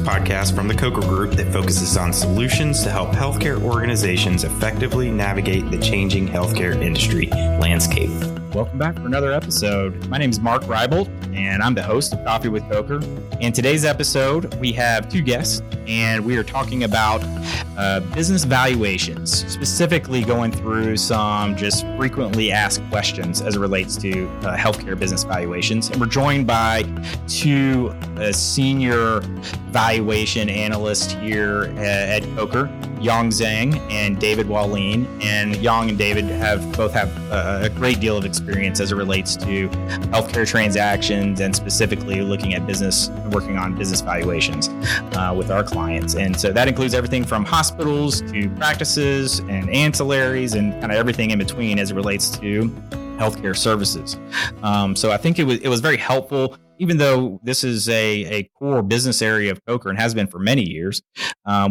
podcast from the Coker Group that focuses on solutions to help healthcare organizations effectively navigate the changing healthcare industry landscape. Welcome back for another episode. My name is Mark Reibold, and I'm the host of Coffee with Coker. In today's episode, we have two guests, and we are talking about business valuations, specifically going through some just frequently asked questions as it relates to healthcare business valuations. And we're joined by two senior valuation analysts here at Coker, Yong Zhang and David Walline. And Yong and David both have a great deal of experience as it relates to healthcare transactions and specifically looking at working on business valuations with our clients. And so that includes everything from hospitals to practices and ancillaries and kind of everything in between as it relates to healthcare services. So I think it was very helpful, even though this is a core business area of Coker and has been for many years.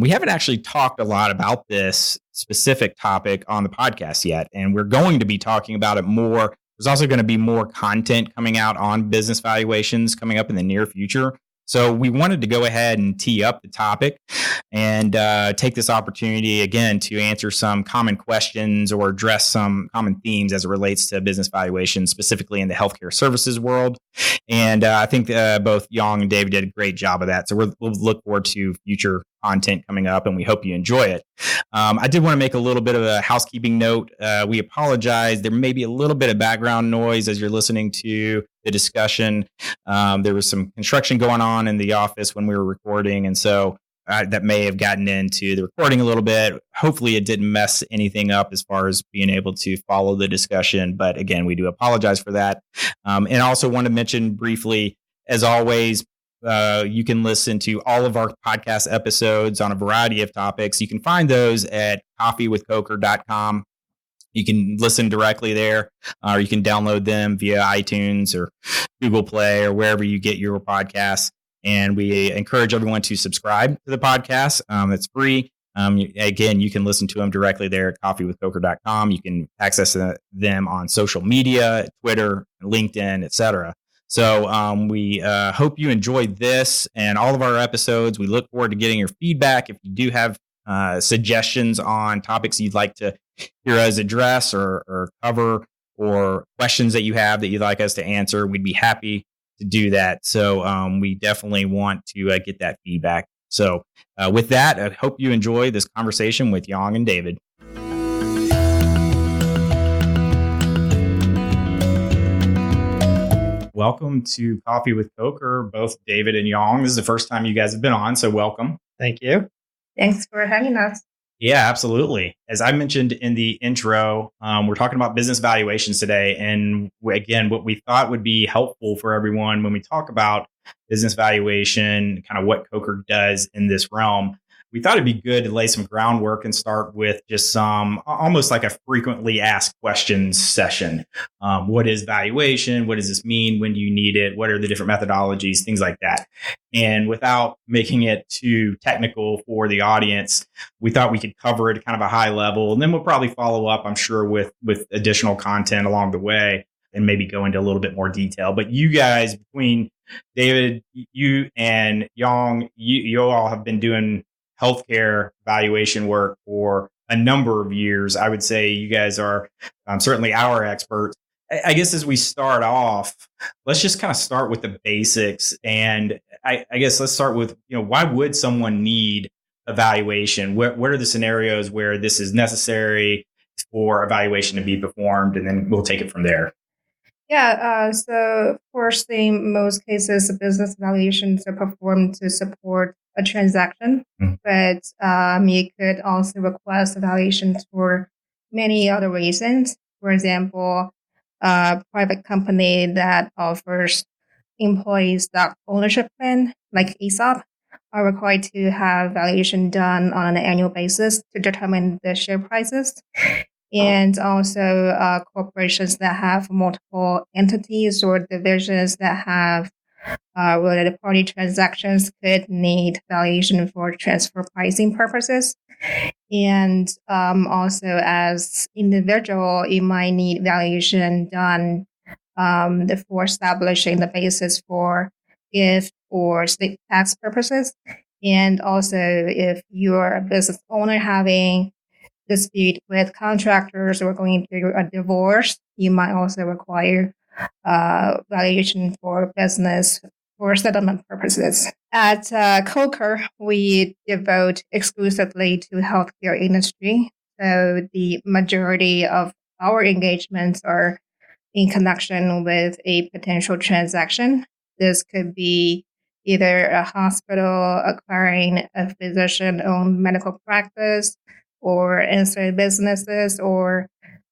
We haven't actually talked a lot about this specific topic on the podcast yet, and we're going to be talking about it more. There's also going to be more content coming out on business valuations coming up in the near future. So we wanted to go ahead and tee up the topic and take this opportunity again to answer some common questions or address some common themes as it relates to business valuation, specifically in the healthcare services world. And I think both Yong and David did a great job of that. So we'll look forward to future content coming up, and we hope you enjoy it. I did want to make a little bit of a housekeeping note. We apologize. There may be a little bit of background noise as you're listening to the discussion. There was some construction going on in the office when we were recording, and so that may have gotten into the recording a little bit. Hopefully it didn't mess anything up as far as being able to follow the discussion. But again, we do apologize for that. And I also want to mention briefly, as always, you can listen to all of our podcast episodes on a variety of topics. You can find those at coffeewithcoker.com. You can listen directly there, or you can download them via iTunes or Google Play or wherever you get your podcasts. And we encourage everyone to subscribe to the podcast. It's free. Again, you can listen to them directly there at coffeewithcoker.com. You can access them on social media, Twitter, LinkedIn, etc. So we hope you enjoyed this and all of our episodes. We look forward to getting your feedback. If you do have suggestions on topics you'd like to hear us address or cover, or questions that you have that you'd like us to answer, we'd be happy to do that. So we definitely want to get that feedback. So with that, I hope you enjoy this conversation with Yong and David. Welcome to Coffee with Coker, both David and Yong. This is the first time you guys have been on, so welcome. Thank you. Thanks for having us. Yeah, absolutely. As I mentioned in the intro, we're talking about business valuations today. And again, what we thought would be helpful for everyone when we talk about business valuation, kind of what Coker does in this realm, we thought it'd be good to lay some groundwork and start with just some almost like a frequently asked questions session. What is valuation? What does this mean? When do you need it? What are the different methodologies? Things like that. And without making it too technical for the audience, we thought we could cover it at kind of a high level. And then we'll probably follow up, I'm sure, with additional content along the way and maybe go into a little bit more detail. But you guys, between David, you and Yong, you all have been doing healthcare valuation work for a number of years. I would say you guys are certainly our experts. I guess as we start off, let's just kind of start with the basics. And I guess let's start with, why would someone need evaluation? What are the scenarios where this is necessary for evaluation to be performed? And then we'll take it from there. Yeah, so of course, in most cases, business valuations are performed to support a transaction, but you could also request evaluations for many other reasons. For example, a private company that offers employee stock ownership plan, like ESOP, are required to have valuation done on an annual basis to determine the share prices. And also corporations that have multiple entities or divisions that have related party transactions could need valuation for transfer pricing purposes. And also as individual, you might need valuation done for establishing the basis for gift or state tax purposes. And also, if you're a business owner having dispute with contractors or going through a divorce, you might also require valuation for business for settlement purposes. At Coker, we devote exclusively to healthcare industry. So the majority of our engagements are in connection with a potential transaction. This could be either a hospital acquiring a physician-owned medical practice, or ancillary businesses, or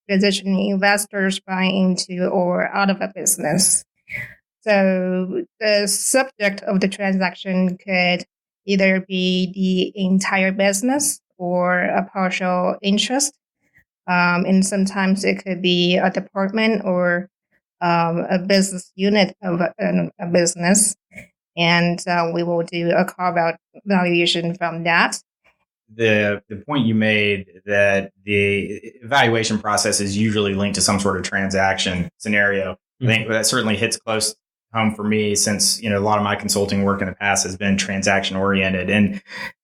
physician investors buying into or out of a business. So the subject of the transaction could either be the entire business or a partial interest. And sometimes it could be a department or a business unit of a business. And we will do a carve out valuation from that. The point you made that the evaluation process is usually linked to some sort of transaction scenario. I think that certainly hits close home for me, since a lot of my consulting work in the past has been transaction oriented, and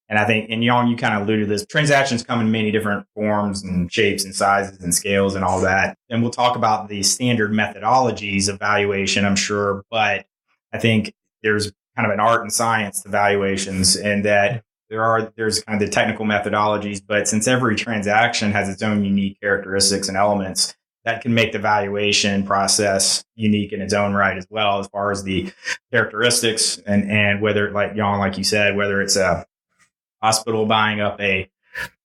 I think, and Yong, you kind of alluded to this, transactions come in many different forms and shapes and sizes and scales and all that. And we'll talk about the standard methodologies of valuation, I'm sure, but I think there's kind of an art and science to valuations, and that there's kind of the technical methodologies, but since every transaction has its own unique characteristics and elements, that can make the valuation process unique in its own right as well, as far as the characteristics and whether, like Yong, like you said, whether it's a hospital buying up a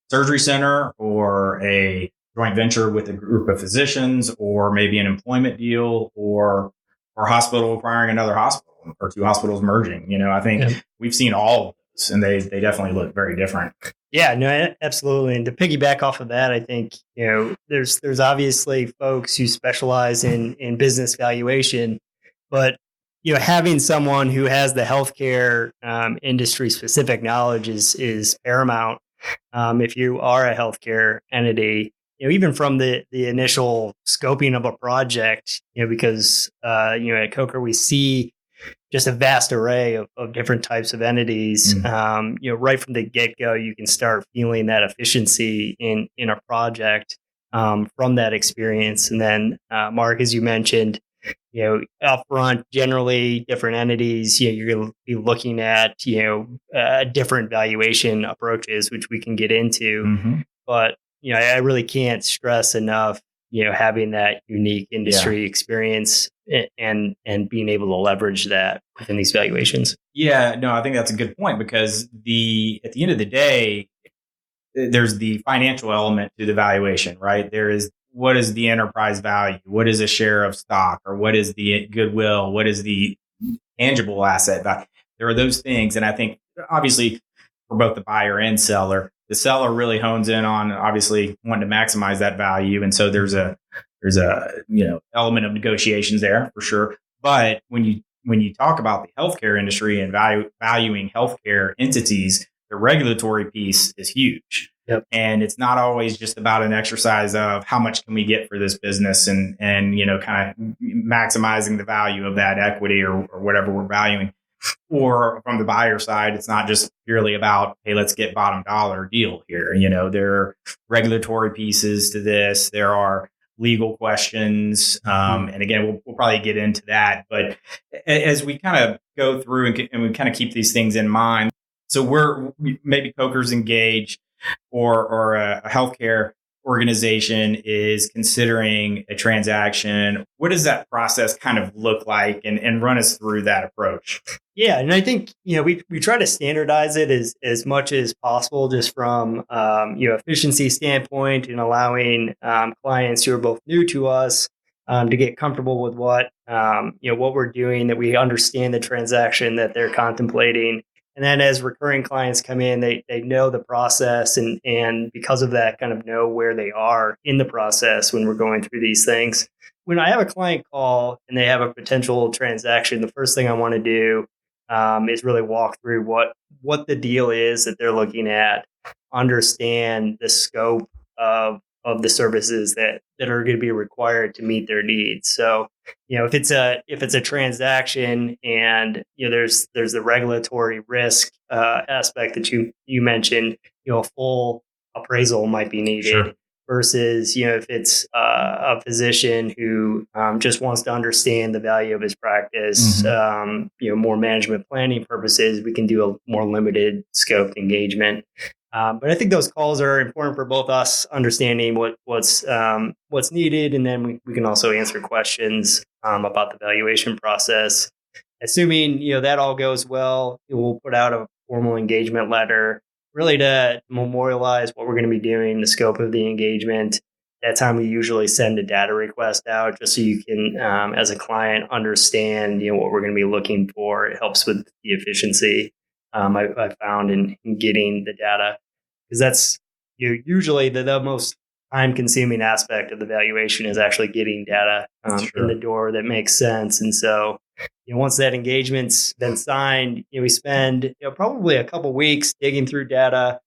surgery center or a joint venture with a group of physicians, or maybe an employment deal, or hospital acquiring another hospital, or two hospitals merging. I think we've seen all of those, and they definitely look very different. Yeah, no, absolutely. And to piggyback off of that, I think, there's obviously folks who specialize in business valuation, but having someone who has the healthcare industry specific knowledge is paramount. If you are a healthcare entity, even from the initial scoping of a project, because at Coker we see just a vast array of different types of entities. Right from the get-go, you can start feeling that efficiency in a project from that experience. And then, Mark, as you mentioned, upfront, generally different entities, you're going to be looking at, different valuation approaches, which we can get into. Mm-hmm. But, I really can't stress enough, having that unique industry experience and being able to leverage that within these valuations. Yeah, no, I think that's a good point, because at the end of the day, there's the financial element to the valuation, right? There is, what is the enterprise value? What is a share of stock? Or what is the goodwill? What is the tangible asset value? There are those things. And I think, obviously, for both the buyer and seller, the seller really hones in on, obviously, wanting to maximize that value. And so there's a element of negotiations there for sure. But when you talk about the healthcare industry and valuing healthcare entities, the regulatory piece is huge. Yep. And it's not always just about an exercise of how much can we get for this business and kind of maximizing the value of that equity or whatever we're valuing. Or from the buyer side, it's not just purely about, hey, let's get bottom dollar deal here. There are regulatory pieces to this. There are legal questions. And again, we'll probably get into that. But as we kind of go through and we kind of keep these things in mind, so maybe Coker's engaged, or a healthcare organization is considering a transaction. What does that process kind of look like, and run us through that approach? Yeah, and I think we try to standardize it as much as possible, just from efficiency standpoint, and allowing clients who are both new to us to get comfortable with what we're doing, that we understand the transaction that they're contemplating. And then as recurring clients come in, they know the process, and because of that, kind of know where they are in the process when we're going through these things. When I have a client call and they have a potential transaction, the first thing I want to do is really walk through what the deal is that they're looking at, understand the scope of the services that are going to be required to meet their needs. So if it's a transaction and there's the regulatory risk aspect that you mentioned, a full appraisal might be needed. Sure. Versus, if it's a physician who just wants to understand the value of his practice, more management planning purposes, we can do a more limited scoped engagement. But I think those calls are important for both us understanding what's needed, and then we can also answer questions about the valuation process. Assuming that all goes well, we'll put out a formal engagement letter, really to memorialize what we're going to be doing, the scope of the engagement. That time we usually send a data request out just so you can, as a client, understand what we're going to be looking for. It helps with the efficiency I found in getting the data, because that's usually the most time-consuming aspect of the valuation is actually getting data in the door that makes sense. And so once that engagement's been signed, we spend probably a couple weeks digging through data,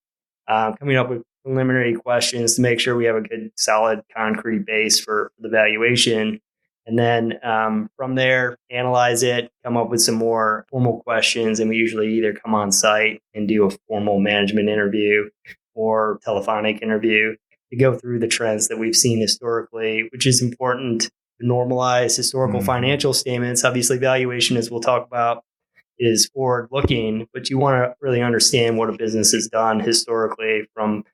coming up with preliminary questions to make sure we have a good, solid, concrete base for the valuation. And then from there, analyze it, come up with some more formal questions. And we usually either come on site and do a formal management interview or telephonic interview to go through the trends that we've seen historically, which is important to normalize historical financial statements. Obviously, valuation, as we'll talk about, is forward-looking, but you want to really understand what a business has done historically, from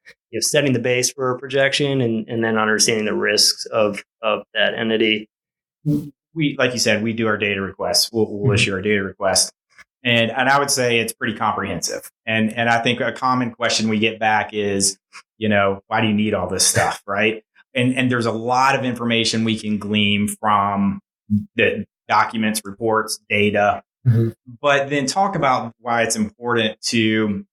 setting the base for a projection and then understanding the risks of that entity. We, like you said, we do our data requests. We'll issue our data request. And I would say it's pretty comprehensive. And I think a common question we get back is, why do you need all this stuff, right? And there's a lot of information we can glean from the documents, reports, data, but then talk about why it's important to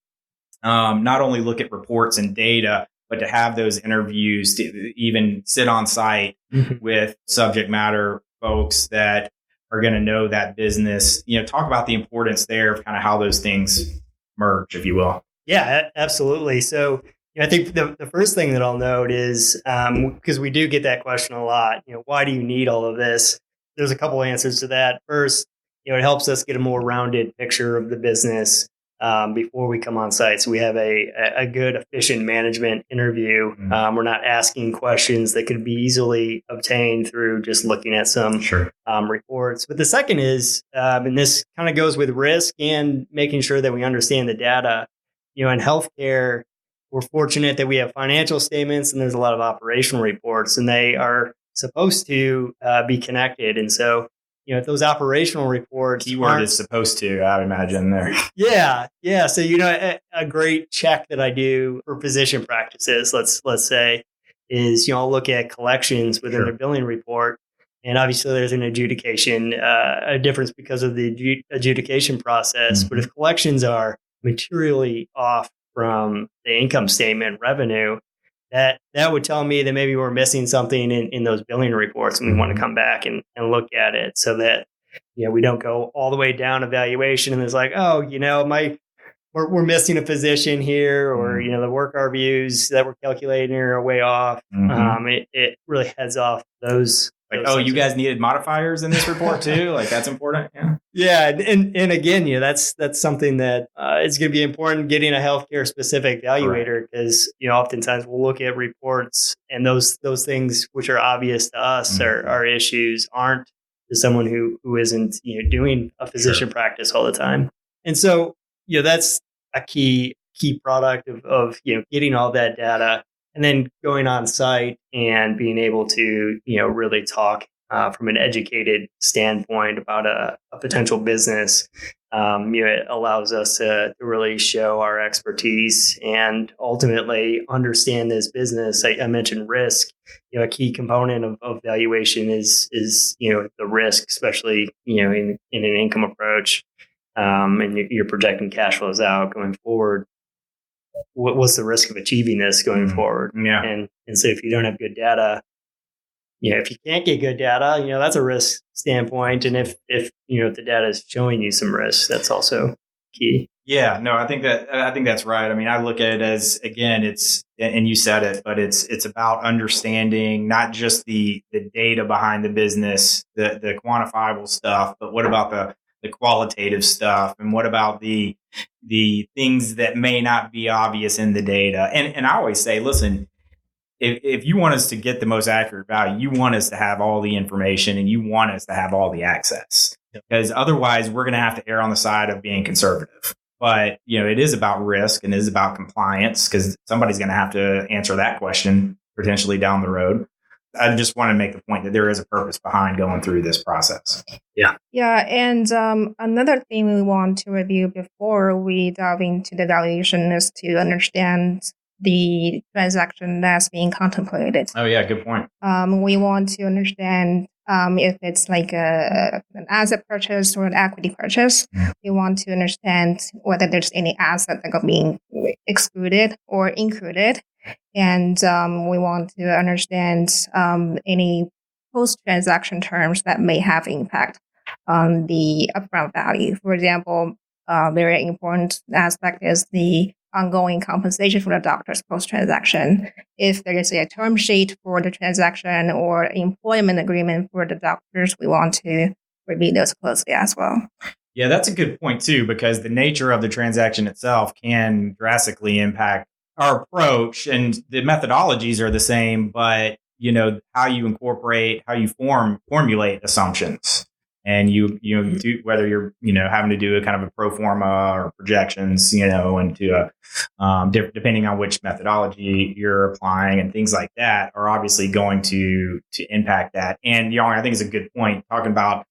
not only look at reports and data, but to have those interviews, to even sit on site with subject matter folks that are going to know that business, talk about the importance there of kind of how those things merge, if you will. Yeah, absolutely. So I think the first thing that I'll note is, because we do get that question a lot, why do you need all of this? There's a couple answers to that. First, it helps us get a more rounded picture of the business before we come on site. So we have a good, efficient management interview. We're not asking questions that could be easily obtained through just looking at some reports. But the second is, and this kind of goes with risk and making sure that we understand the data. In healthcare, we're fortunate that we have financial statements and there's a lot of operational reports, and they are supposed to be connected. And so, if those operational reports, keyword is supposed to, I would imagine there. Yeah. So, a great check that I do for physician practices, let's say, is, I'll look at collections within their billing report. And obviously there's an adjudication, a difference because of the adjudication process. But if collections are materially off from the income statement revenue, that would tell me that maybe we're missing something in those billing reports, and we want to come back and look at it, so that we don't go all the way down evaluation and it's like, we're missing a physician here, or the work reviews that we're calculating are way off. It really heads off those. You guys needed modifiers in this report too? Like, that's important. Yeah. And again, that's something that is going to be important, getting a healthcare specific valuator, because, oftentimes we'll look at reports and those things which are obvious to us are issues aren't to someone who isn't, doing a physician practice all the time. And so, that's a key product of getting all that data. And then going on site and being able to, really talk from an educated standpoint about a potential business, it allows us to really show our expertise and ultimately understand this business. I mentioned risk. A key component of valuation is the risk, especially in an income approach, and you're projecting cash flows out going forward. What's the risk of achieving this going forward? And so if you don't have good data, if you can't get good data, that's a risk standpoint. And if the data is showing you some risk, that's also key. Yeah, no, I think that's right. I mean, I look at it as, again, it's and you said it, but it's about understanding not just the data behind the business, the quantifiable stuff, but what about the qualitative stuff, and what about the things that may not be obvious in the data. And I always say, listen, if you want us to get the most accurate value, you want us to have all the information and you want us to have all the access, because otherwise we're going to have to err on the side of being conservative. But, it is about risk and it is about compliance, because somebody's going to have to answer that question potentially down the road. I just want to make the point that there is a purpose behind going through this process. Yeah. And another thing we want to review before we dive into the valuation is to understand the transaction that's being contemplated. Oh, yeah. Good point. We want to understand if it's like an asset purchase or an equity purchase. We want to understand whether there's any asset that are being excluded or included. And we want to understand any post-transaction terms that may have impact on the upfront value. For example, very important aspect is the ongoing compensation for the doctors post-transaction. If there is a term sheet for the transaction or employment agreement for the doctors, we want to review those closely as well. Yeah, that's a good point too, because the nature of the transaction itself can drastically impact our approach, and the methodologies are the same, but how you incorporate, how you formulate assumptions, and you do, whether you're having to do a kind of a pro forma or projections, into a depending on which methodology you're applying, and things like that are obviously going to impact that. And Yong, I think is a good point talking about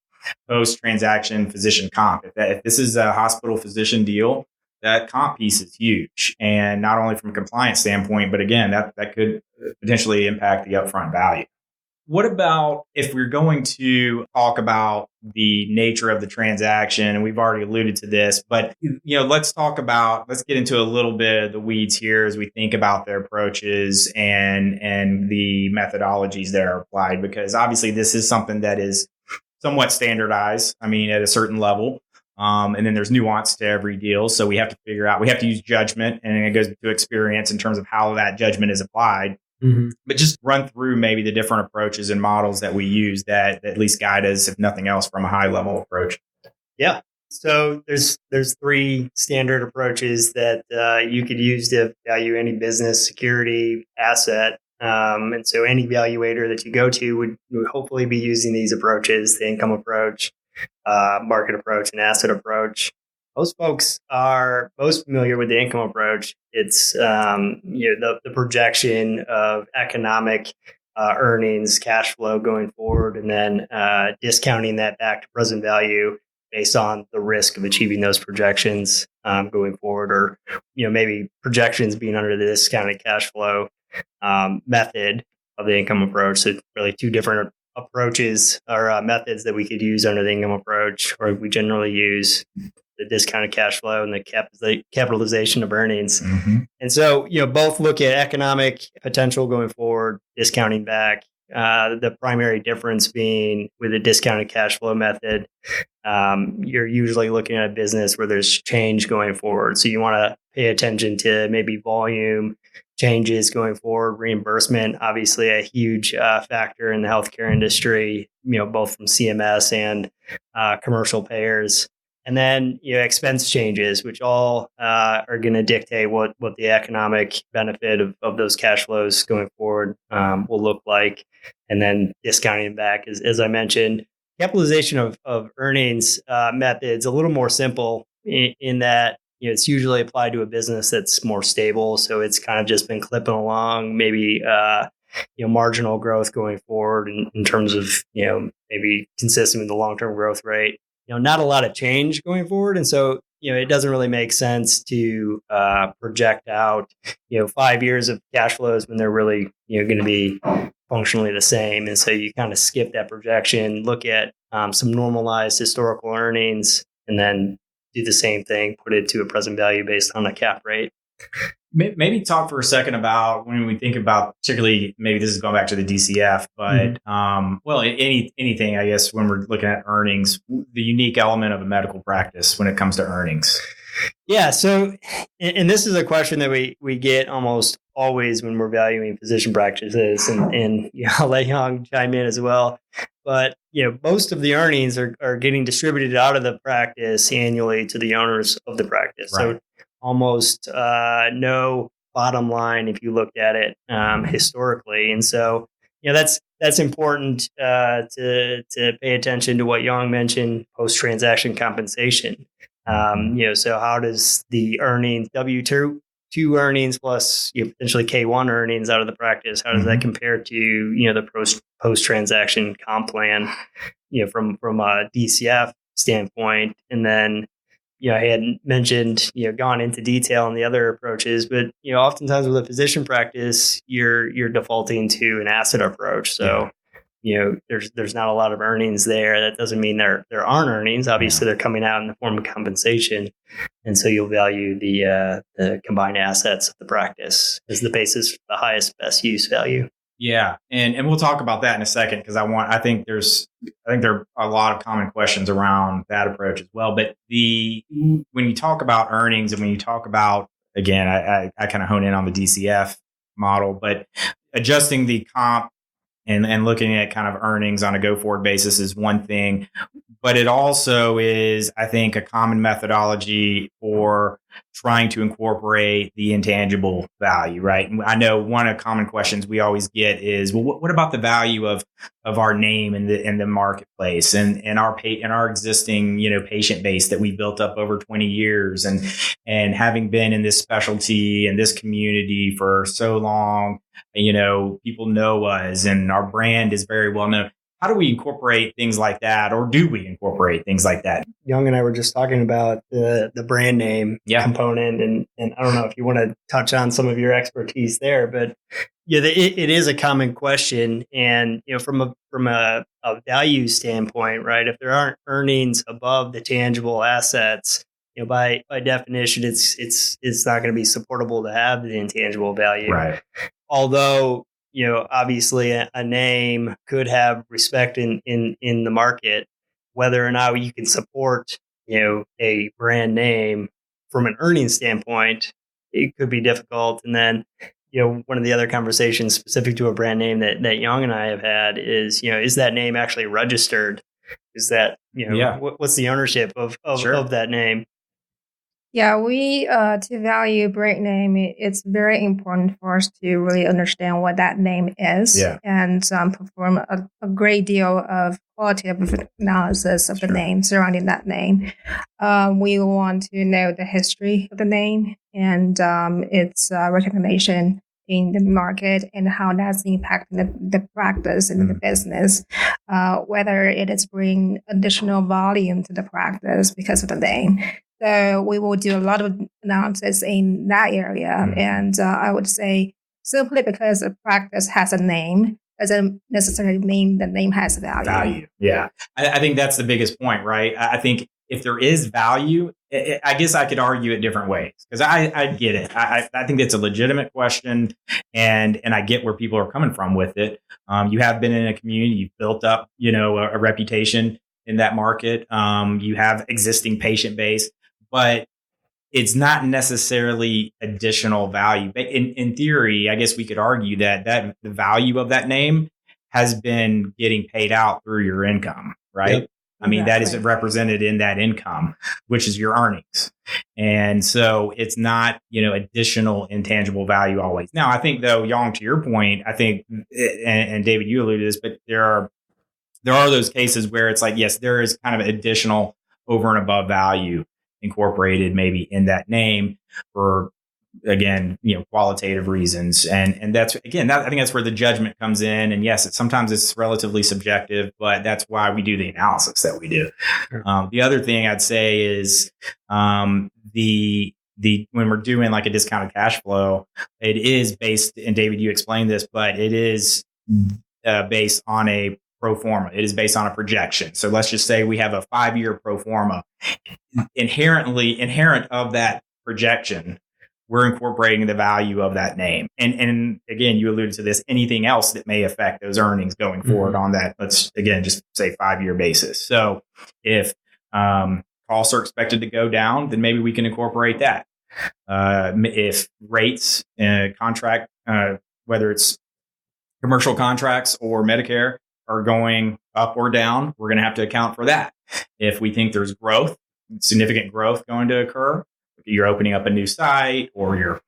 post-transaction physician comp. If this is a hospital physician deal, that comp piece is huge, and not only from a compliance standpoint, but again, that could potentially impact the upfront value. What about if we're going to talk about the nature of the transaction? And we've already alluded to this, but let's get into a little bit of the weeds here as we think about their approaches and the methodologies that are applied, because obviously this is something that is somewhat standardized. I mean, at a certain level. And then there's nuance to every deal. So we have to figure out, we have to use judgment, and it goes to experience in terms of how that judgment is applied. Mm-hmm. But just run through maybe the different approaches and models that we use that at least guide us, if nothing else, from a high level approach. Yeah. So there's 3 standard approaches that you could use to value any business, security, asset. And so any valuator that you go to would hopefully be using these approaches: the income approach, market approach, and asset approach. Most folks are most familiar with the income approach. It's the projection of economic earnings, cash flow going forward, and then discounting that back to present value based on the risk of achieving those projections going forward, or maybe projections being under the discounted cash flow method of the income approach. So really 2 different approaches or methods that we could use under the income approach, or we generally use the discounted cash flow and the capitalization of earnings. Mm-hmm. And so, both look at economic potential going forward, discounting back. The primary difference being with the discounted cash flow method, you're usually looking at a business where there's change going forward. So you want to pay attention to maybe volume changes going forward, reimbursement, obviously a huge factor in the healthcare industry, both from CMS and commercial payers. And then, expense changes, which all are going to dictate what the economic benefit of those cash flows going forward will look like. And then discounting back, as I mentioned, capitalization of earnings methods a little more simple in that it's usually applied to a business that's more stable. So it's kind of just been clipping along, maybe marginal growth going forward in terms of maybe consistent with the long-term growth rate. Not a lot of change going forward. And so, it doesn't really make sense to project out, 5 years of cash flows when they're really, going to be functionally the same. And so you kind of skip that projection, look at some normalized historical earnings, and then do the same thing, put it to a present value based on a cap rate. Maybe talk for a second about when we think about, particularly, maybe this is going back to the DCF, but anything, I guess, when we're looking at earnings, the unique element of a medical practice when it comes to earnings. Yeah. So, and this is a question that we get almost always when we're valuing physician practices, and I'll let Yong chime in as well. But most of the earnings are getting distributed out of the practice annually to the owners of the practice. Right. So almost no bottom line if you looked at it historically, and so that's important to pay attention to what Yong mentioned, post transaction compensation. So how does the earnings, W2 earnings plus potentially K1 earnings out of the practice, how does that compare to the post transaction comp plan, from a DCF standpoint? And then I had mentioned gone into detail on the other approaches, but oftentimes with a physician practice, you're defaulting to an asset approach. So there's not a lot of earnings there. That doesn't mean there aren't earnings. Obviously, they're coming out in the form of compensation, and so you'll value the combined assets of the practice as the basis for the highest best use value. Yeah, and we'll talk about that in a second because I think there are a lot of common questions around that approach as well. But when you talk about earnings and when you talk about, again, I kind of hone in on the DCF model, but adjusting the comp and looking at kind of earnings on a go forward basis is one thing, but it also is, I think, a common methodology for trying to incorporate the intangible value, right? And I know one of the common questions we always get is, well, what about the value of our name in the marketplace and our existing patient base that we built up over 20 years and having been in this specialty and this community for so long, people know us and our brand is very well known. How do we incorporate things like that, or do we incorporate things like that? Yong and I were just talking about the brand name component, and I don't know if you want to touch on some of your expertise there, but it is a common question, and from a value standpoint, right? If there aren't earnings above the tangible assets, by definition, it's not going to be supportable to have the intangible value, right? Although obviously a name could have respect in the market. Whether or not you can support, a brand name from an earnings standpoint, it could be difficult. And then, one of the other conversations specific to a brand name that Yong and I have had is that name actually registered? Is that, what's the ownership of that name? Yeah, we to value brand name, it's very important for us to really understand what that name is and perform a great deal of qualitative analysis of the name surrounding that name. We want to know the history of the name and its recognition in the market and how that's impacting the practice and the business, whether it is bringing additional volume to the practice because of the name. So we will do a lot of analysis in that area. And I would say simply because a practice has a name doesn't necessarily mean the name has value. Yeah. I think that's the biggest point, right? I think if there is value, I guess I could argue it different ways because I get it. I think it's a legitimate question and I get where people are coming from with it. You have been in a community, you've built up, a reputation in that market. You have existing patient base. But it's not necessarily additional value. But in theory, I guess we could argue that the value of that name has been getting paid out through your income, right? Yep. I mean, that is represented in that income, which is your earnings. And so it's not, additional intangible value always. Now, I think, though, Yong, to your point, I think, and David, you alluded to this, but there are those cases where it's like, yes, there is kind of additional over and above value incorporated maybe in that name for, again, qualitative reasons. And that's, again, I think that's where the judgment comes in. And yes, sometimes it's relatively subjective, but that's why we do the analysis that we do. Sure. The other thing I'd say is when we're doing like a discounted cash flow, it is based, and David, you explained this, but it is based on a pro forma. It is based on a projection. So let's just say we have a 5-year pro forma. Inherent of that projection, we're incorporating the value of that name. And again, you alluded to this, anything else that may affect those earnings going forward on that, let's again just say 5-year basis. So if costs are expected to go down, then maybe we can incorporate that. If rates, contract, whether it's commercial contracts or Medicare, are going up or down, we're going to have to account for that. If we think there's growth, significant growth going to occur, you're opening up a new site, or you're,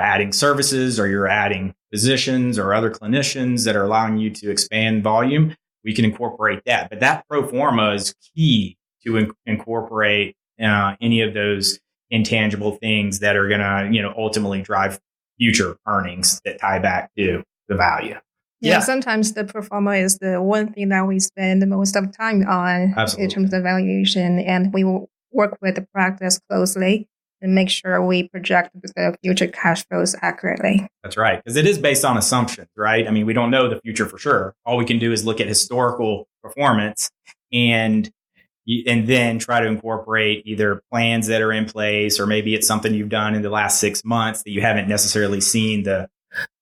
adding services, or you're adding physicians or other clinicians that are allowing you to expand volume, we can incorporate that. But that pro forma is key to incorporate any of those intangible things that are going to, ultimately drive future earnings that tie back to the value. Yeah, sometimes the pro forma is the one thing that we spend the most of time on. Absolutely. In terms of valuation, and we will work with the practice closely and make sure we project the future cash flows accurately. That's right, because it is based on assumptions, right? I mean, we don't know the future for sure. All we can do is look at historical performance and then try to incorporate either plans that are in place, or maybe it's something you've done in the last 6 months that you haven't necessarily seen the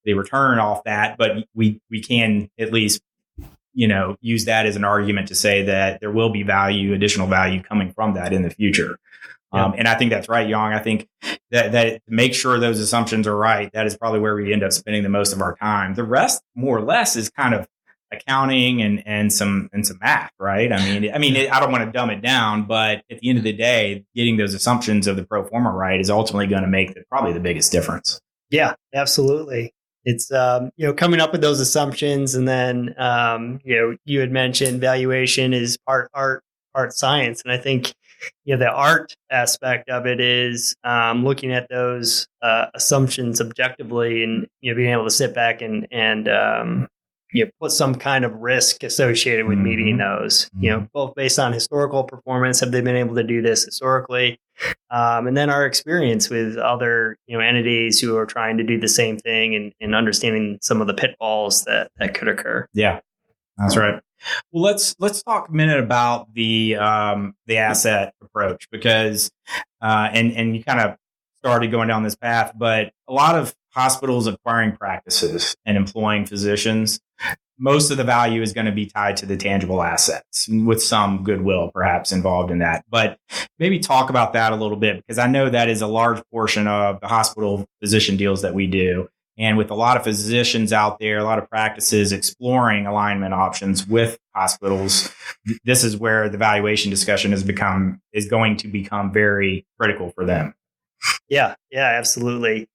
return off that, but we can at least, use that as an argument to say that there will be additional value coming from that in the future. Yeah. And I think that's right, Yong. I think that to make sure those assumptions are right, that is probably where we end up spending the most of our time. The rest, more or less, is kind of accounting and some math, right? I mean, I don't want to dumb it down, but at the end of the day, getting those assumptions of the pro forma right is ultimately going to make probably the biggest difference. Yeah, absolutely. It's, coming up with those assumptions. And then, you had mentioned valuation is part art, part science. And I think, the art aspect of it is looking at those assumptions objectively, and, being able to sit back and put some kind of risk associated with meeting those, both based on historical performance. Have they been able to do this historically? And then our experience with other, entities who are trying to do the same thing, and understanding some of the pitfalls that could occur. Yeah, that's right. Well, let's talk a minute about the asset approach, because and you kind of started going down this path, but a lot of hospitals acquiring practices and employing physicians, most of the value is going to be tied to the tangible assets, with some goodwill perhaps involved in that. But maybe talk about that a little bit, because I know that is a large portion of the hospital physician deals that we do. And with a lot of physicians out there, a lot of practices exploring alignment options with hospitals, this is where the valuation discussion is going to become very critical for them. Yeah, absolutely.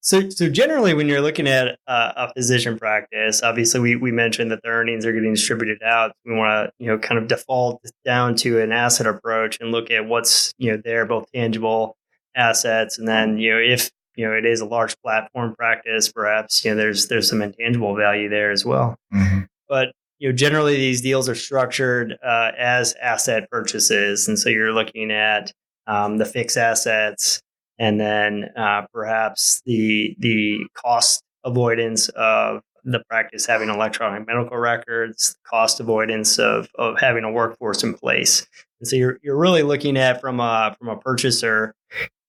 So generally, when you're looking at a physician practice, obviously we mentioned that the earnings are getting distributed out. We want to kind of default down to an asset approach and look at what's there, both tangible assets, and then if it is a large platform practice, perhaps there's some intangible value there as well. Mm-hmm. But generally these deals are structured as asset purchases, and so you're looking at the fixed assets. And then perhaps the cost avoidance of the practice having electronic medical records, cost avoidance of having a workforce in place. And so you're really looking at from a purchaser,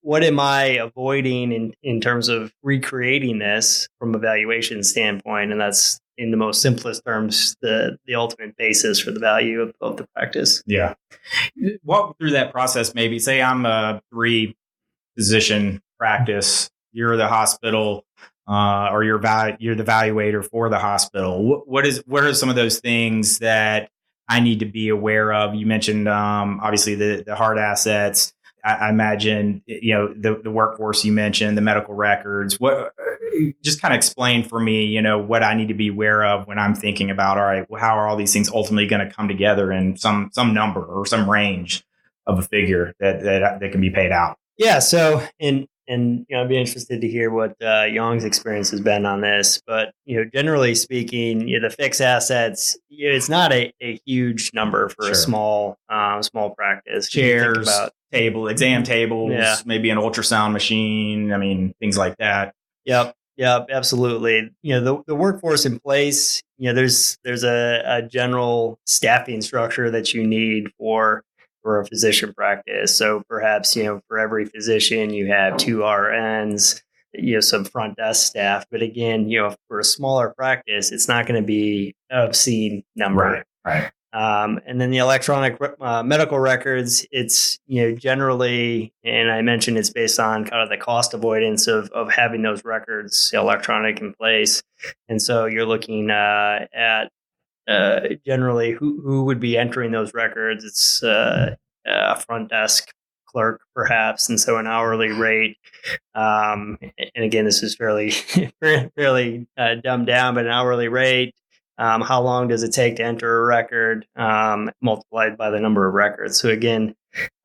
what am I avoiding in terms of recreating this from a valuation standpoint? And that's, in the most simplest terms, the ultimate basis for the value of the practice. Yeah. Walk through that process. Maybe say I'm a 3-physician practice, you're the hospital, or you're the valuator for the hospital. What are some of those things that I need to be aware of? You mentioned obviously the hard assets. I imagine the workforce you mentioned, the medical records. Just kind of explain for me, what I need to be aware of when I'm thinking about, all right, well, how are all these things ultimately going to come together in some number or some range of a figure that can be paid out? Yeah. So, and I'd be interested to hear what Yong's experience has been on this. But generally speaking, the fixed assets, it's not a huge number for a small practice. Chairs, exam tables, maybe an ultrasound machine. I mean, things like that. Yep, absolutely. The workforce in place. There's a general staffing structure that you need for a physician practice. So perhaps, for every physician, you have 2 RNs, some front desk staff. But again, for a smaller practice, it's not going to be an obscene number. Right. And then the electronic medical records, it's generally, and I mentioned it's based on kind of the cost avoidance of having those records electronic in place. And so you're looking at generally who would be entering those records. It's a front desk clerk, perhaps, and so an hourly rate. And again, this is fairly dumbed down, but an hourly rate. How long does it take to enter a record, multiplied by the number of records? So again,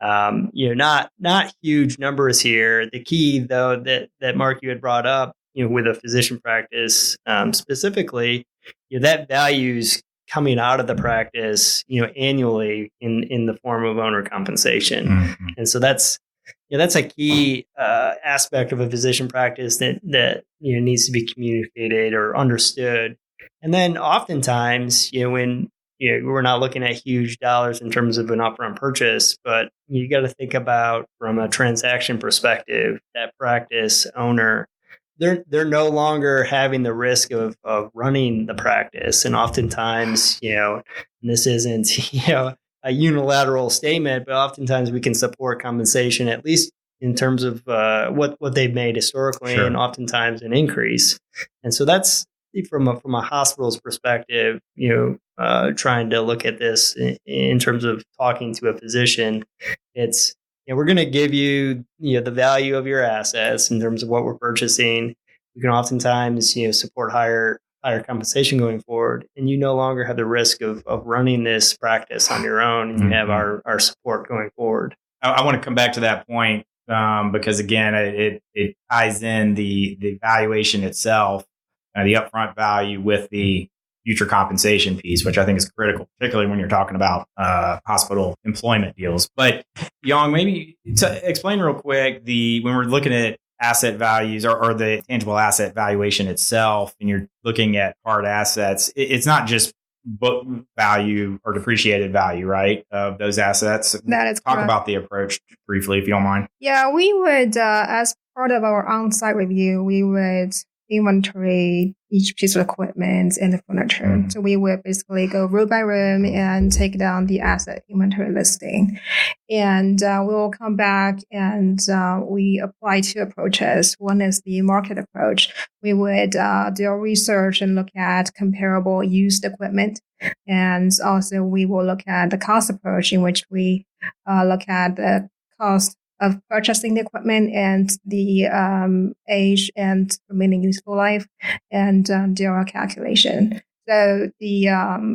not huge numbers here. The key, though, that Mark, you had brought up, with a physician practice specifically, that value's coming out of the practice, annually in the form of owner compensation, and so that's a key aspect of a physician practice that needs to be communicated or understood. And then oftentimes, when we're not looking at huge dollars in terms of an upfront purchase, but you got to think about from a transaction perspective, that practice owner, they're no longer having the risk of running the practice. And oftentimes, and this isn't, a unilateral statement, but oftentimes we can support compensation, at least in terms of what they've made historically, Sure. and oftentimes an increase. And so that's from a hospital's perspective, trying to look at this in terms of talking to a physician. It's, we're going to give you, the value of your assets in terms of what we're purchasing. We can oftentimes, support higher compensation going forward, and you no longer have the risk of running this practice on your own, and you have our support going forward. I want to come back to that point because again, it ties in the valuation itself, the upfront value with the future compensation piece, which I think is critical, particularly when you're talking about hospital employment deals. But Yong, maybe to explain real quick, when we're looking at asset values or the tangible asset valuation itself, and you're looking at hard assets, it's not just book value or depreciated value, right, of those assets. That is Talk correct. about the approach briefly, if you don't mind. Yeah, we would, as part of our on-site review, we would inventory each piece of equipment and the furniture. So we would basically go room by room and take down the asset inventory listing. And we will come back and we apply two approaches. One is the market approach. We would do our research and look at comparable used equipment. And also we will look at the cost approach, in which we look at the cost of purchasing the equipment and the age and remaining useful life, and do our calculation. So the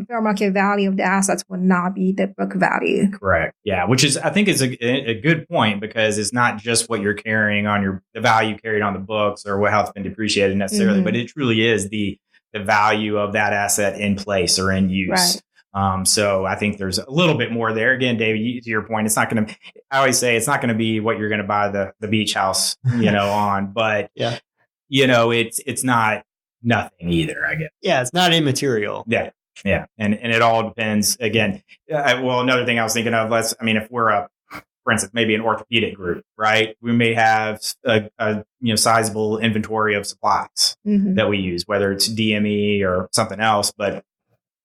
fair market value of the assets will not be the book value. Correct. Yeah, which is, I think, is a good point, because it's not just what you're carrying on the value carried on the books or how it's been depreciated necessarily, but it truly is the value of that asset in place or in use. Right. So I think there's a little bit more there. Again, David, to your point, it's not going to, I always say it's not going to be what you're going to buy the beach house, on, but Yeah. It's not nothing either, I guess. Yeah, it's not immaterial. Yeah. Yeah. And it all depends again. Another thing I was thinking of, if we're for instance, maybe an orthopedic group, right? We may have a sizable inventory of supplies that we use, whether it's DME or something else, but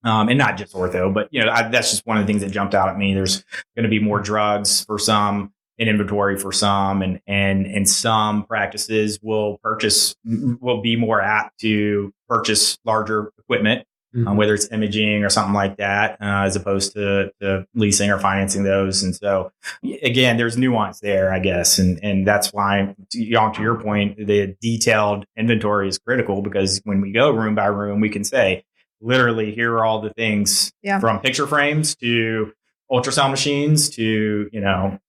and not just ortho, but that's just one of the things that jumped out at me. There's going to be more drugs for some, in inventory for some, and some practices will be more apt to purchase larger equipment, whether it's imaging or something like that, as opposed to leasing or financing those. And so, again, there's nuance there, I guess, and that's why, Yong, to your point, the detailed inventory is critical, because when we go room by room, we can say, literally, here are all the things from picture frames to ultrasound machines to,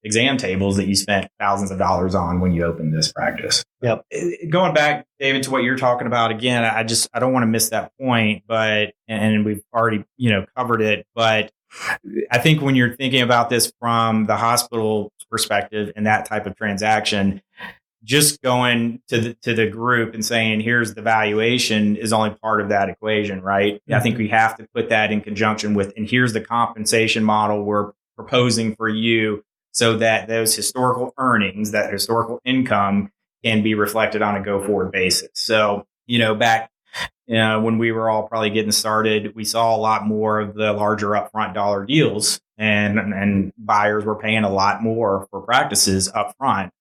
exam tables that you spent thousands of dollars on when you opened this practice. Yep. Going back, David, to what you're talking about, again, I don't want to miss that point, and we've already, covered it, but I think when you're thinking about this from the hospital perspective and that type of transaction, just going to the group and saying, here's the valuation is only part of that equation, right? I think we have to put that in conjunction with, and here's the compensation model we're proposing for you, so that those historical earnings, that historical income, can be reflected on a go forward basis. So, back when we were all probably getting started, we saw a lot more of the larger upfront dollar deals, and buyers were paying a lot more for practices upfront.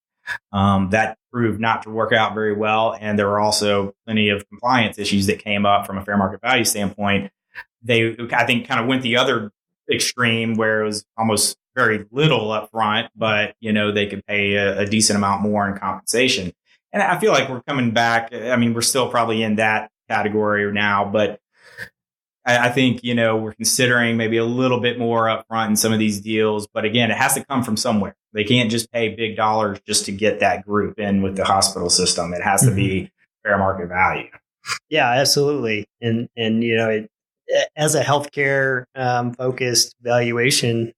That proved not to work out very well. And there were also plenty of compliance issues that came up from a fair market value standpoint. They, I think, kind of went the other extreme where it was almost very little upfront, but, they could pay a decent amount more in compensation. And I feel like we're coming back. I mean, we're still probably in that category now, but I think, we're considering maybe a little bit more upfront in some of these deals. But again, it has to come from somewhere. They can't just pay big dollars just to get that group in with the hospital system. It has to be fair market value. Yeah, absolutely. And as a healthcare focused valuation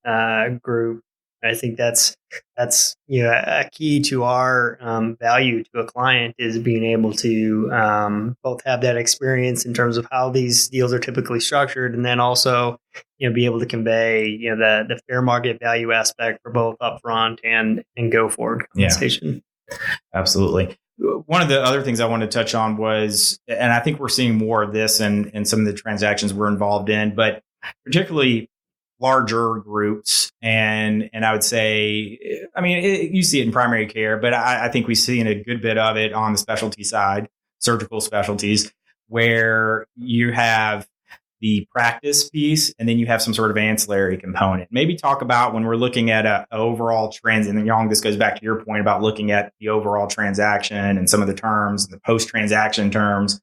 group, I think that's a key to our value to a client is being able to both have that experience in terms of how these deals are typically structured, and then also be able to convey the fair market value aspect for both upfront and go forward compensation. Yeah, absolutely. One of the other things I wanted to touch on was, and I think we're seeing more of this in some of the transactions we're involved in, but particularly larger groups. And I would say, I mean, you see it in primary care, but I think we've seen a good bit of it on the specialty side, surgical specialties, where you have the practice piece and then you have some sort of ancillary component. Maybe talk about when we're looking at an overall trends, and Yong, this goes back to your point about looking at the overall transaction and some of the terms, the post-transaction terms,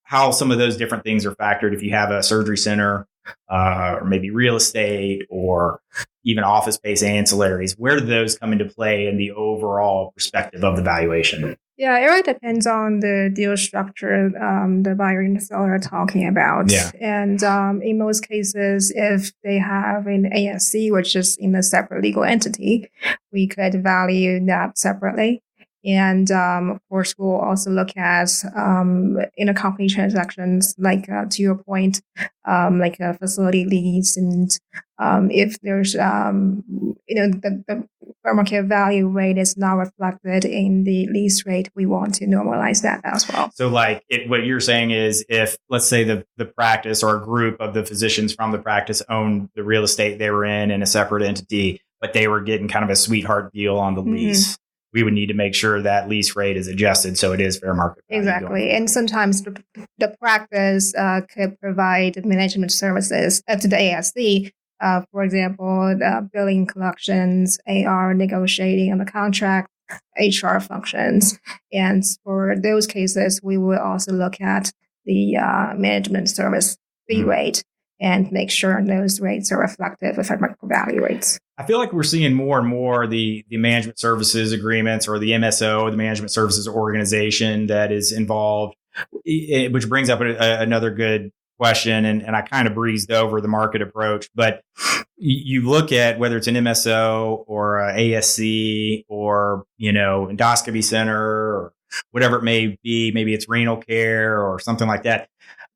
how some of those different things are factored if you have a surgery center or maybe real estate or even office-based ancillaries. Where do those come into play in the overall perspective of the valuation? Yeah, it really depends on the deal structure the buyer and the seller are talking about. Yeah. And in most cases, if they have an ASC, which is in a separate legal entity, we could value that separately. And of course, we'll also look at intercompany transactions, like to your point, like a facility lease, and if there's the fair market value rate is not reflected in the lease rate, we want to normalize that as well. So, like what you're saying is, if let's say the practice or a group of the physicians from the practice owned the real estate they were in a separate entity, but they were getting kind of a sweetheart deal on the lease, we would need to make sure that lease rate is adjusted so it is fair market value. Exactly. And sometimes the practice could provide management services to the ASC. For example, billing, collections, AR, negotiating on the contract, HR functions. And for those cases, we will also look at the management service fee rate and make sure those rates are reflective of fair market value rates. I feel like we're seeing more and more the management services agreements or the MSO, the management services organization that is involved, which brings up another good question. And I kind of breezed over the market approach, but you look at whether it's an MSO or a ASC or, endoscopy center or whatever it may be, maybe it's renal care or something like that.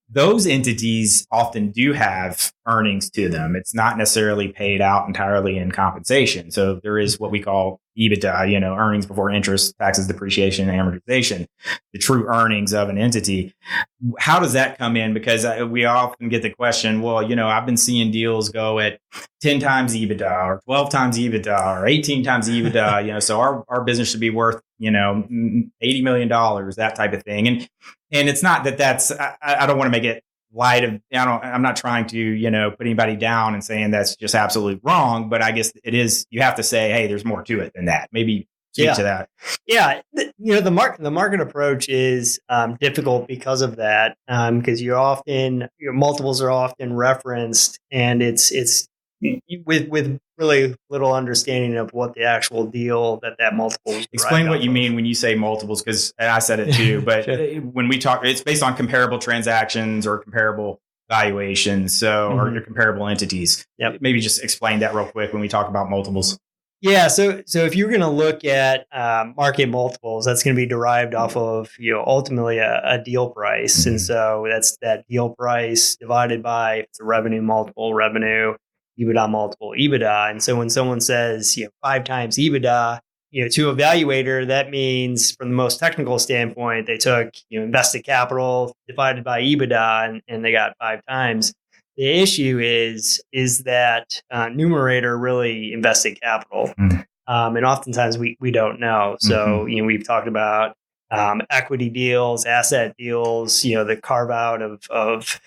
Those entities often do have earnings to them. It's not necessarily paid out entirely in compensation. So there is what we call EBITDA, earnings before interest, taxes, depreciation, and amortization, the true earnings of an entity. How does that come in? Because we often get the question, well, I've been seeing deals go at 10 times EBITDA or 12 times EBITDA or 18 times EBITDA, so our business should be worth, $80 million, that type of thing. And it's not that's, I don't want to make it light of, I'm not trying to, put anybody down and saying that's just absolutely wrong, but I guess it is, you have to say, hey, there's more to it than that. Maybe speak to that. Yeah. The market approach is difficult because of that, because you're often, your multiples are often referenced, and it's with really little understanding of what the actual deal that multiple is. Explain what you mean when you say multiples, because I said it too, but sure. When we talk, it's based on comparable transactions or comparable valuations, or your comparable entities. Yep. Maybe just explain that real quick when we talk about multiples. Yeah, so if you're going to look at market multiples, that's going to be derived off of ultimately a deal price, and so that's that deal price divided by, if it's a revenue multiple, revenue, EBITDA multiple, EBITDA. And so when someone says 5 times EBITDA, to evaluator, that means from the most technical standpoint, they took invested capital divided by EBITDA, and they got 5 times. The issue is that numerator really invested capital, and oftentimes we don't know. So we've talked about equity deals, asset deals, the carve out of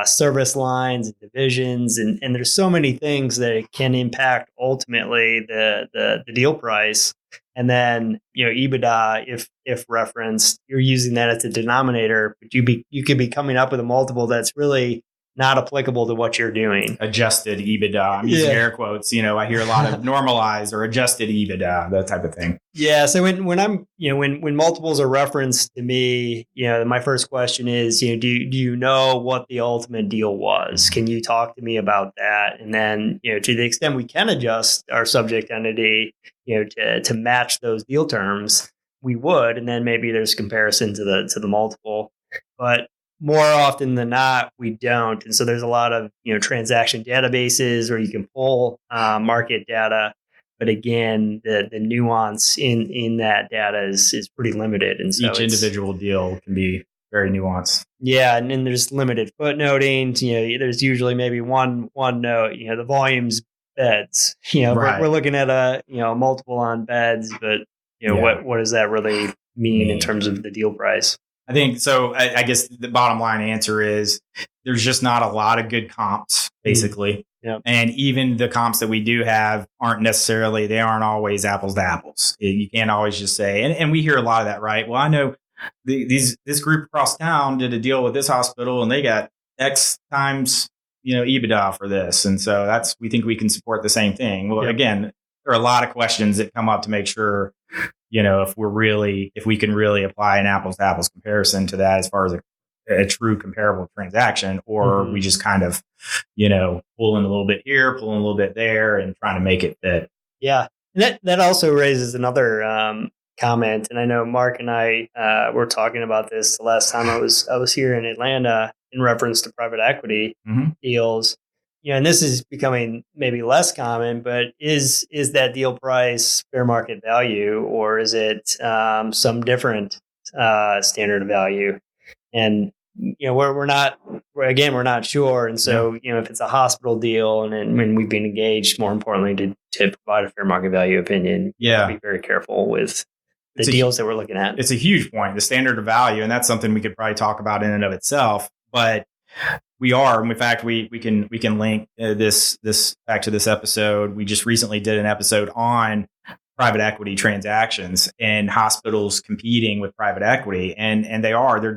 service lines and divisions, and there's so many things that it can impact ultimately the deal price. And then EBITDA, if referenced, you're using that as a denominator, but you could be coming up with a multiple that's really not applicable to what you're doing. Adjusted EBITDA. I'm using air quotes. I hear a lot of normalized or adjusted EBITDA, that type of thing. Yeah. So when I'm, when multiples are referenced to me, my first question is, do you know what the ultimate deal was? Can you talk to me about that? And then, to the extent we can adjust our subject entity, to match those deal terms, we would, and then maybe there's comparison to the multiple, but more often than not, we don't. And so there's a lot of, transaction databases where you can pull market data. But again, the nuance in that data is pretty limited. And so each individual deal can be very nuanced. Yeah. And then there's limited footnoting. There's usually maybe one note, the volume's beds. Right. We're looking at a multiple on beds, but what does that really mean in terms of the deal price? I think so. I guess the bottom line answer is there's just not a lot of good comps, basically. Yeah. And even the comps that we do have aren't always apples to apples. You can't always just say, and we hear a lot of that, right? Well, I know this group across town did a deal with this hospital and they got X times, EBITDA for this. And so we think we can support the same thing. Well, again, there are a lot of questions that come up to make sure, if we can really apply an apples to apples comparison to that as far as a true comparable transaction, or we just kind of, pulling a little bit here, pulling a little bit there and trying to make it fit. Yeah. And that also raises another comment. And I know Mark and I were talking about this the last time I was here in Atlanta in reference to private equity deals. And this is becoming maybe less common, but is that deal price fair market value, or is it some different standard of value? And we're not sure. And so if it's a hospital deal, and when we've been engaged, more importantly, to provide a fair market value opinion, be very careful with the deals that we're looking at. It's a huge point, the standard of value, and that's something we could probably talk about in and of itself, but. We are. In fact, we can link this back to this episode. We just recently did an episode on private equity transactions and hospitals competing with private equity, and they're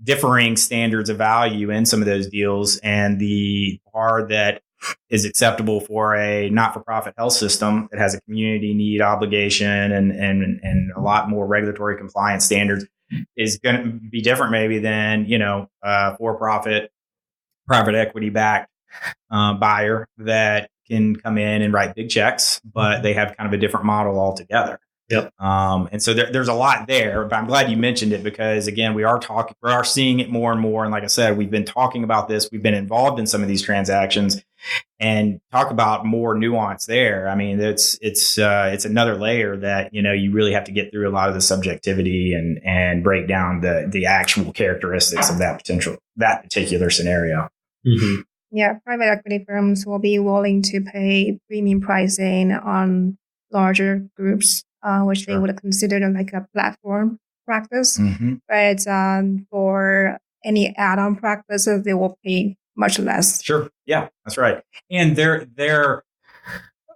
differing standards of value in some of those deals, and the bar that is acceptable for a not-for-profit health system that has a community need obligation and a lot more regulatory compliance standards is going to be different maybe than for-profit private equity backed buyer that can come in and write big checks, but they have kind of a different model altogether. Yep. And so there's a lot there, but I'm glad you mentioned it because again, we are seeing it more and more. And like I said, we've been talking about this. We've been involved in some of these transactions and talk about more nuance there. I mean, it's another layer that, you really have to get through a lot of the subjectivity and break down the actual characteristics of that particular scenario. Mm-hmm. Yeah. Private equity firms will be willing to pay premium pricing on larger groups, which they would consider like a platform practice. Mm-hmm. But for any add-on practices, they will pay much less. Sure. Yeah, that's right. And their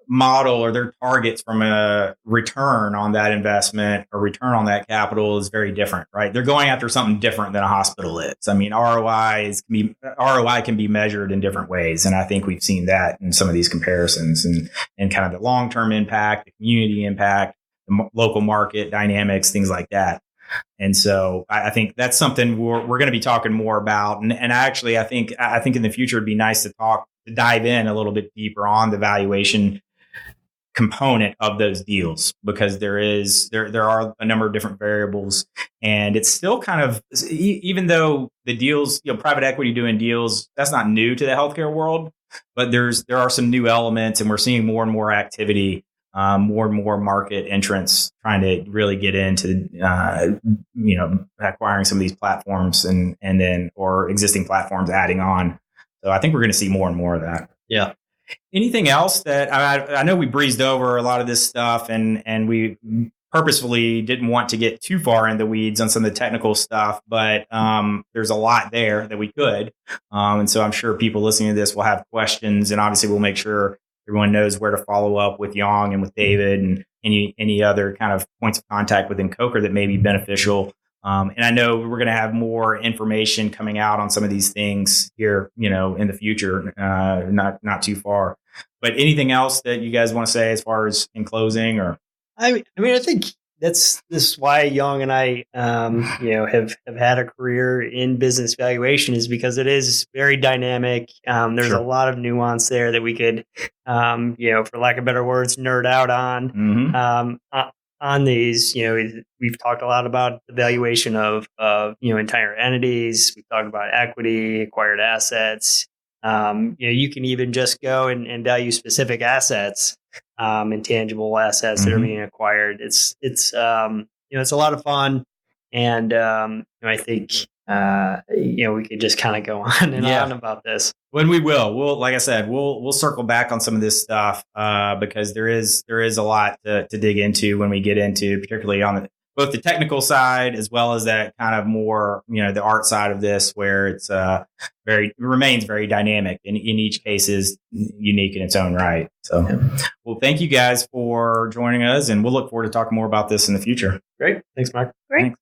model or their targets from a return on that investment or return on that capital is very different, right? They're going after something different than a hospital is. I mean, ROI can be measured in different ways. And I think we've seen that in some of these comparisons and kind of the long-term impact, the community impact, the local market dynamics, things like that. And so I think that's something we're going to be talking more about. And actually, I think in the future, it'd be nice to dive in a little bit deeper on the valuation component of those deals, because there are a number of different variables, and it's still kind of, even though the deals, private equity doing deals, that's not new to the healthcare world, but there are some new elements, and we're seeing more and more activity more and more market entrants trying to really get into, acquiring some of these platforms and then, or existing platforms adding on. So I think we're going to see more and more of that. Yeah. Anything else that I know we breezed over a lot of this stuff and we purposefully didn't want to get too far in the weeds on some of the technical stuff, but there's a lot there that we could. And so I'm sure people listening to this will have questions, and obviously we'll make sure everyone knows where to follow up with Yong and with David and any other kind of points of contact within Coker that may be beneficial. And I know we're going to have more information coming out on some of these things here, in the future, not too far. But anything else that you guys want to say as far as in closing? Or I think this is why Yong and I, have had a career in business valuation, is because it is very dynamic. There's Sure. a lot of nuance there that we could, for lack of better words, nerd out on. Mm-hmm. On these, we've talked a lot about the valuation of entire entities. We've talked about equity, acquired assets. You can even just go and value specific assets, intangible assets that are being acquired. It's a lot of fun, and I think we could just kind of go on and on about this. When we'll like I said, we'll circle back on some of this stuff because there is a lot to dig into when we get into, particularly on both the technical side as well as that kind of more the art side of this, where it's remains very dynamic and in each case is unique in its own right. So, well, thank you guys for joining us, and we'll look forward to talking more about this in the future. Great, thanks, Mark. Great. Thanks.